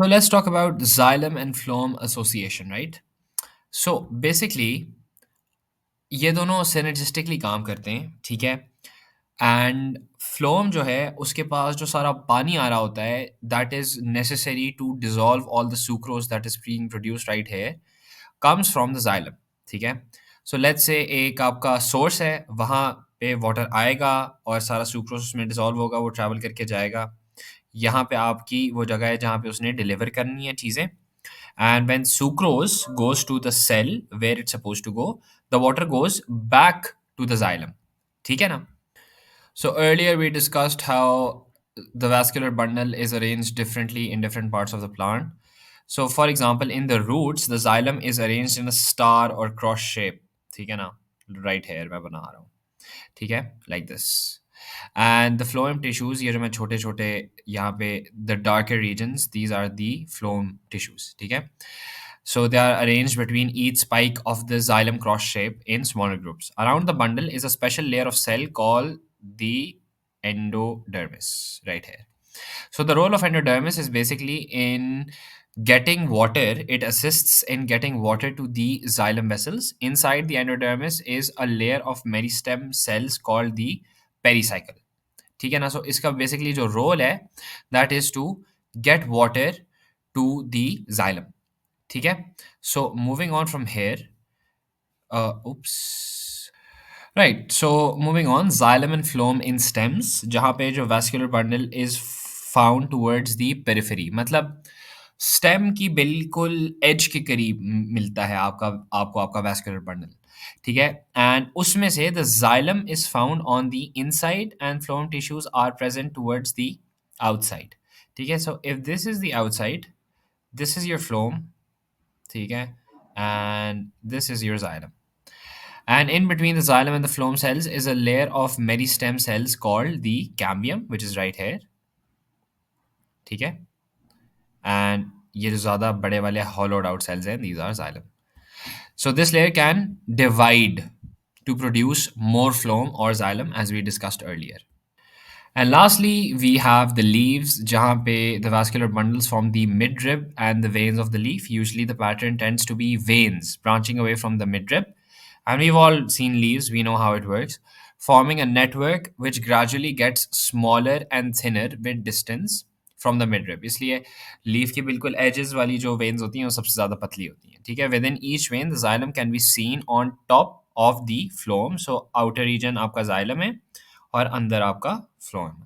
So let's talk about xylem and phloem association, right? So basically ये दोनों सिनर्जिस्टिकली काम करते हैं, ठीक है? एंड फ्लोम जो है उसके पास जो सारा पानी आ रहा होता है that is necessary to dissolve all the sucrose that is being produced right here comes from the xylem, ठीक है? सो लेट्स से एक आपका सोर्स है, वहाँ पे वाटर आएगा और सारा सुक्रोज उसमें डिज़ोल्व होगा, वो ट्रैवल करके जाएगा। यहाँ पे आपकी वो जगह है जहाँ पे उसने डिलीवर करनी है चीज़ें। And when sucrose goes to the cell where it's supposed to go, the water goes back to the xylem. ठीक है ना? So earlier we discussed how the vascular bundle is arranged differently in different parts of the plant. So for example, in the roots, the xylem is arranged in a star or cross shape. ठीक है ना? Right here मैं बना रहा हूँ. ठीक है? Like this. And the phloem tissues, ये जो मैं छोटे छोटे यहाँ पे the darker regions, these are the phloem tissues. ठीक है? So they are arranged between each spike of the xylem cross shape in smaller groups. Around the bundle is a special layer of cell called the endodermis, right here. So the role of endodermis is basically in getting water. It assists in getting water to the xylem vessels. Inside the endodermis is a layer of meristem cells called the pericycle. ठीक है ना? So इसका basically जो role है that is to get water to the xylem. ठीक है? So moving on from here, oops. Right. So moving on, xylem and phloem in stems, जहाँ पे जो vascular bundle is found towards the periphery. मतलब stem की बिल्कुल as के करीब मिलता है आपको आपका vascular bundle. ठीक है? एंड उसमें से the xylem is found on the inside and phloem tissues are present towards the outside. ठीक है? So if this is the outside, this is your phloem, ठीक है? And this is your xylem. And in between the xylem and the phloem cells is a layer of meristem cells called the cambium, which is right here. ठीक है? And ये जो ज़्यादा बड़े वाले hollowed out cells हैं, these are xylem. So this layer can divide to produce more phloem or xylem as we discussed earlier. And lastly, we have the leaves, जहाँ पे the vascular bundles form the midrib and the veins of the leaf. Usually the pattern tends to be veins branching away from the midrib. And we've all seen leaves, we know how it works, forming a network which gradually gets smaller and thinner with distance from the midrib. इसलिए leaf की बिल्कुल edges वाली जो veins होती हैं वो सबसे ज़्यादा पतली होती हैं. ठीक है? Within each vein, the xylem can be seen on top of the phloem. So outer region आपका xylem है और अंदर आपका फ्लोएम.